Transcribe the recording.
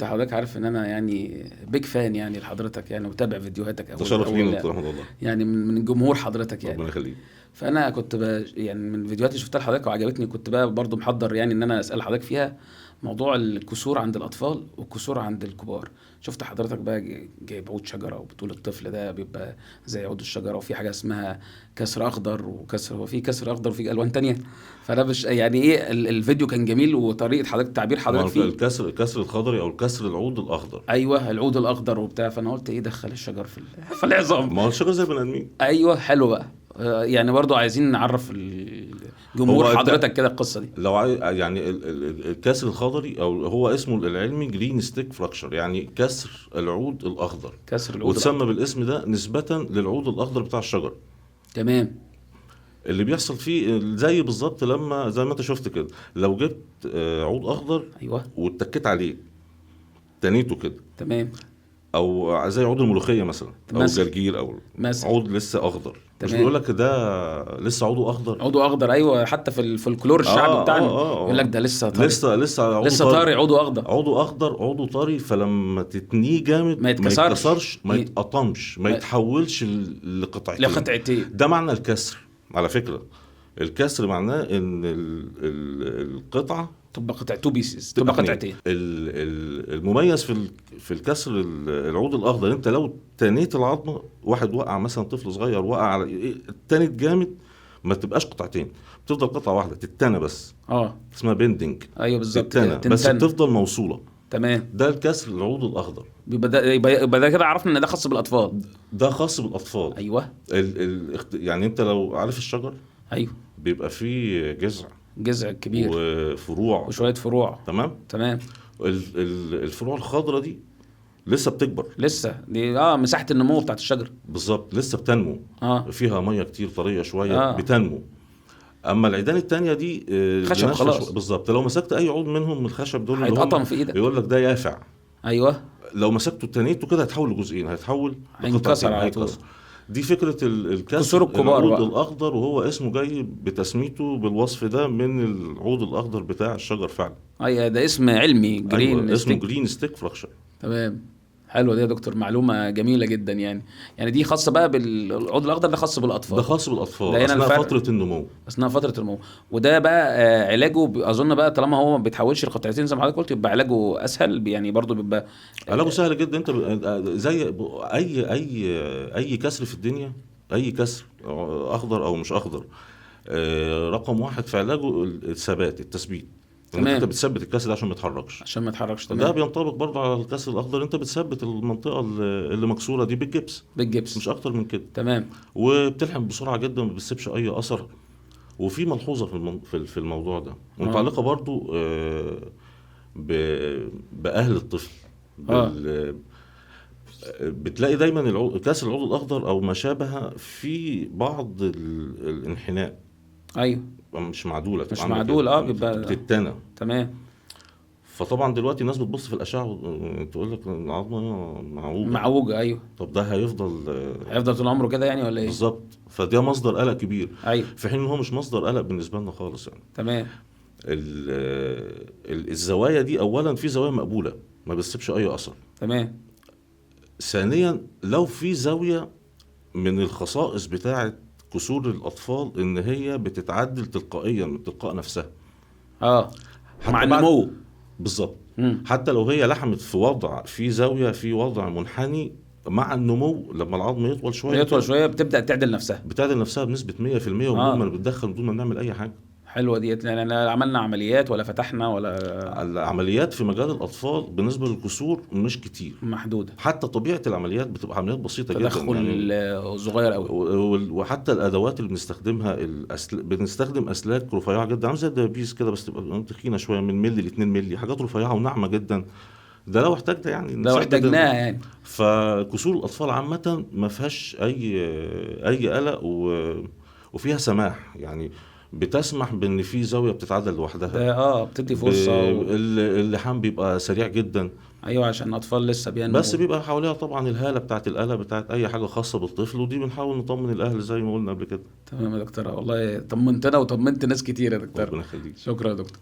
انت حضرتك عارف ان انا يعني بيج فان يعني لحضرتك يعني، وتابع فيديوهاتك تشرف لينا دكتور احمد والله. يعني من جمهور حضرتك يعني. ربنا يخليك. فانا كنت يعني من الفيديوهات اللي شفتها لحضرتك وعجبتني، كنت بقى برضو محضر يعني ان انا اسال حضرتك فيها موضوع الكسور عند الاطفال والكسور عند الكبار. شفت حضرتك بقى جايب عود شجره، وبتقول الطفل ده بيبقى زي عود الشجره، وفي حاجه اسمها كسر اخضر وكسر، هو في كسر اخضر وفي الوان تانية. فانا مش يعني ايه الفيديو كان جميل، وطريقه حضرتك تعبير ما حضرتك هو فيه. الكسر الخضري او الكسر العود الاخضر. ايوه العود الاخضر وبتاع، فانا قلت ايه دخل الشجر في العظام. ما هو الشجر زي البني ادمين. ايوه حلو بقى. يعني برضو عايزين نعرف الجمهور حضرتك كده القصه دي. لو يعني الكسر الخضري او هو اسمه العلمي جرين ستيك فراكشر، يعني كسر العود الاخضر. كسر العود وتسمى الأخضر. بالاسم ده نسبة للعود الاخضر بتاع الشجر. تمام. اللي بيحصل فيه زي بالظبط لما زي ما انت شفت كده، لو جبت عود اخضر ايوه واتكيت عليه تنيته كده، تمام. او زي عود الملوخيه مثلا او مثلا. الجرجير او مثلا. عود لسه اخضر، مش تمام. بيقول لك ده لسه عوده اخضر. عضو اخضر ايوه، حتى في الفولكلور الشعبي بتاعنا يقول لك ده لسه طري. لسه عوده لسه طري عضو اخضر. عوده اخضر، عوده طري، فلما تتنيه جامد ما يتكسرش، ما يتقطمش، ما يتحولش لقطعتين. ده معنى الكسر على فكره. الكسر معناه ان القطعه تبقى قطعتين بيسز، تبقى قطعتين. المميز في الكسر العود الاخضر، انت لو تنيت العظمه، واحد وقع مثلا، طفل صغير وقع على التاني جامد، ما تبقاش قطعتين، بتفضل قطعه واحده تتنى بس. اسمها بيندنج. ايوه بالظبط تتنى بس بتفضل موصوله. تمام. ده الكسر العود الاخضر. يبقى ده كده عرفنا ان ده خاص بالاطفال. ده خاص بالاطفال. ايوه. يعني انت لو عارف الشجر، ايوه بيبقى فيه جذع كبير وفروع وشويه فروع. تمام. الفروع الخضراء دي لسه بتكبر، لسه دي مساحه النمو بتاعت الشجر بالظبط، لسه بتنمو. فيها ميه كتير طريه شويه بتنمو. اما العيدان التانية دي خشب خلاص. بالظبط، لو مسكت اي عود منهم من الخشب دول هيتقطم في ايدك، يقول لك ده يافع. ايوه. لو مسكته تنيته كده هيتحول لجزئين، هينكسر على طول. دي فكرة كسور الكبار العود بقى. الأخضر، وهو اسمه جاي بتسميته بالوصف ده من العود الأخضر بتاع الشجر فعلا. أيوة ده اسم علمي جرين اسمه جرين ستيك فراكشر. تمام. حلوة دي يا دكتور، معلومة جميلة جدا يعني. يعني دي خاصة بقى بالعود الأخضر، ده خاص بالأطفال. ده خاص بالأطفال أثناء فترة النمو. أثناء فترة النمو. وده بقى علاجه أظن بقى طالما هو ما بيتحولش لقطعتين زي ما حضرتك قلت، يبقى علاجه أسهل يعني، برضو بيبقى علاجه سهل جدا. أنت زي أي كسر في الدنيا، أي كسر أخضر أو مش أخضر، رقم واحد في علاجه الثبات، التثبيت. انت بتثبت الكسر ده عشان ما يتحركش. تمام. ده بينطبق برضه على الكسر الاخضر، انت بتثبت المنطقه اللي مكسوره دي بالجبس مش اكتر من كده. تمام. وبتلحم بسرعه جدا، ما بتسيبش اي اثر. وفي ملحوظه في الموضوع ده متعلقه برضه باهل الطفل. بتلاقي دايما كسر العود الاخضر او ما شابه في بعض الانحناء. ايوه مش معدوله، مش معدول بيبقى بتتنى. تمام. فطبعا دلوقتي الناس بتبص في الاشعه تقول لك العظمه معوجه. ايوه. طب ده هيفضل طول عمره كده يعني ولا ايه؟ بالظبط. فده مصدر قلق كبير. ايوه. في حين ان هو مش مصدر قلق بالنسبه لنا خالص يعني. تمام. الزوايا دي اولا في زوايا مقبوله ما بتسيبش اي اثر. تمام. ثانيا لو في زاويه من الخصائص بتاعه كسور الاطفال ان هي بتتعدل تلقائيا من تلقاء نفسها مع النمو بالظبط. حتى لو هي لحمت في زاويه في وضع منحني، مع النمو لما العظم يطول شويه بتبدا تعدل نفسها بنسبه 100% وبدون ما نتدخل، بدون ما نعمل اي حاجه. حلوه ديت. يعني لا عملنا عمليات ولا فتحنا ولا العمليات في مجال الاطفال بالنسبه للكسور مش كتير، محدوده. حتى طبيعه العمليات بتبقى عمليات بسيطه جدا، تدخل يعني صغير قوي. وحتى الادوات اللي بنستخدمها بنستخدم اسلاك رفيعه جدا، عامله زي الدبابيس كده، بس تبقى تخينه شويه من ملي ل 2 ملي، حاجات رفيعه وناعمه جدا. ده لو احتاجنا يعني، لو احتاجناها يعني. فكسور الاطفال عامه ما فيهاش اي قلق، وفيها سماح يعني، بتسمح بان في زاويه بتتعدل لوحدها. بتدي فرصه اللحام بيبقى سريع جدا. ايوه عشان الاطفال لسه بينمو، بس بيبقى حواليها طبعا الهاله بتاعت القلق بتاعت اي حاجه خاصه بالطفل، ودي بنحاول نطمن الاهل زي ما قلنا قبل كده. تمام يا دكتوره، والله طمنتنا وطمنت ناس كتير يا دكتوره. ربنا يخليك. شكرا يا دكتور.